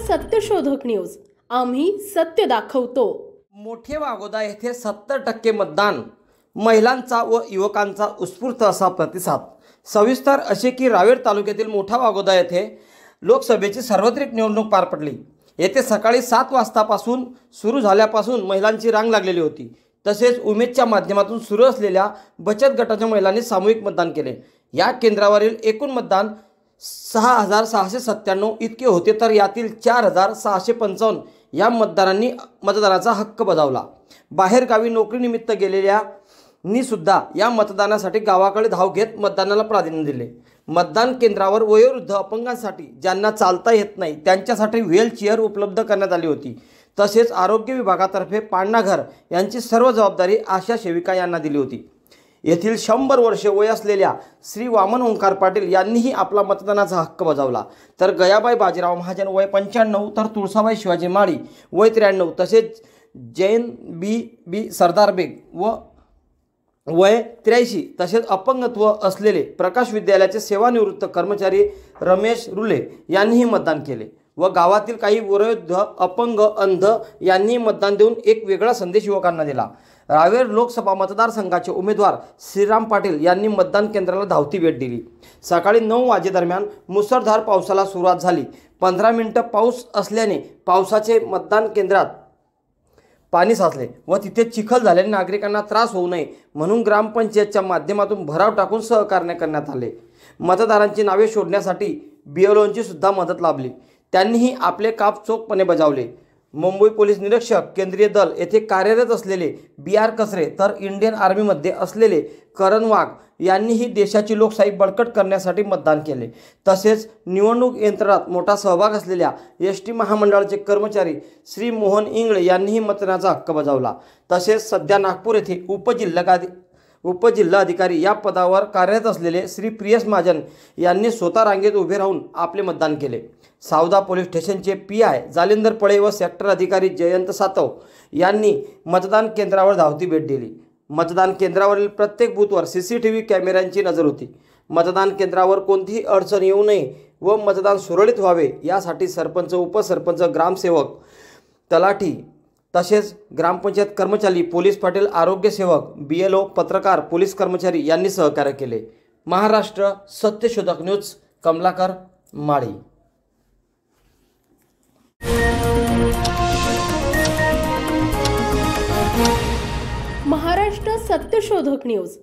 सत्यशोधक न्यूज, आम्ही सत्य दाखवतो। मोठे वाघोदा येथे 70% मतदान, महिलांचा व युवकांचा उत्स्फूर्त असा प्रतिसाद। सविस्तर असे की रावेर तालुक्यातील मोठा वाघोदा येथे लोकसभेची सार्वत्रिक निवडणूक पार पडली। येथे सकाळी 7 वाजतापासून सुरू झाल्यापासून महिलांची रांग लागलेली होती। तसेच उमेदच्या माध्यमातून सुरू असलेल्या बचत गटाच्या महिलांनी सामूहिक मतदान केले। या केंद्रावरील एकूण मतदान 6697 इतके होते, तर यातील 4655 या मतदारांनी मतदानाचा हक्क बजावला। बाहेर गावी नोकरीनिमित्त गेलेल्यांनी सुद्धा या मतदानासाठी गावाकडे धाव घेत मतदानाला प्राधान्य दिले। मतदान केंद्रावर वयोवृद्ध अपंगांसाठी, ज्यांना चालता येत नाही त्यांच्यासाठी व्हीलचेअर उपलब्ध करण्यात आली होती। तसेच आरोग्य विभागातर्फे पाळणाघर यांची सर्व जबाबदारी आशा सेविका यांना दिली होती। येथील 100 वर्षे वय असलेल्या श्री वामन ओंकार पाटील यांनीही आपला मतदानाचा हक्क बजावला। तर गयाबाई बाजीराव महाजन वय 95, तर तुळसाबाई शिवाजी माळी वय 93, तसेच जैन बी सरदार बेग व वय 83, तसेच अपंगत्व असलेले प्रकाश विद्यालयाचे सेवानिवृत्त कर्मचारी रमेश रुले यांनीही मतदान केले व गावातील काही वयोवृद्ध, अपंग, अंध यांनी मतदान देऊन एक वेगळा संदेश युवकांना दिला। रावेर लोकसभा मतदारसंघाचे उमेदवार श्रीराम पाटील यांनी मतदान केंद्राला धावती भेट दिली। सकाळी 9 वाजेदरम्यान मुसळधार पावसाला सुरुवात झाली। 15 मिनिटे पाऊस असल्याने पावसाचे मतदान केंद्रात पाणी साचले व तिथे चिखल झाल्याने नागरिकांना त्रास होऊ नये म्हणून ग्रामपंचायतच्या माध्यमातून भराव टाकून सहकार्य करण्यात आले। मतदारांची नावे शोधण्यासाठी बीएलओंची सुद्धा मदत लाभली, त्यांनीही आपले काम चोखपणे बजावले। मुंबई पोलीस निरीक्षक, केंद्रीय दल येथे कार्यरत असलेले BR कसरे, तर इंडियन आर्मीमध्ये असलेले करण वाघ यांनीही देशाची लोकशाही बळकट करण्यासाठी मतदान केले। तसेच निवडणूक यंत्रणात मोठा सहभाग असलेल्या ST महामंडळाचे कर्मचारी श्री मोहन इंगळे यांनीही मतदानाचा हक्क बजावला। तसेच सध्या नागपूर येथे उपजिल्हाधिकारी या पदावर कार्यरत असलेले श्री प्रियस महाजन यांनी स्वतः रांगेत उभे राहून आपले मतदान केले। सावदा पोलीस स्टेशनचे PI जालिंदर पळे व सेक्टर अधिकारी जयंत सातव यांनी मतदान केंद्रावर धावती भेट दिली। मतदान केंद्रावरील प्रत्येक बूथवर CCTV कॅमेऱ्यांची नजर होती। मतदान केंद्रावर कोणतीही अडचण येऊ नये व मतदान सुरळीत व्हावे यासाठी सरपंच, उपसरपंच, ग्रामसेवक, तलाठी, तसेच ग्रामपंचायत कर्मचारी, पोलीस पाटील, आरोग्य सेवक, BLO, पत्रकार, पोलीस कर्मचारी यांनी सहकार्य केले। महाराष्ट्र सत्यशोधक न्यूज, कमलाकर माळी। महाराष्ट्र सत्यशोधक न्यूज,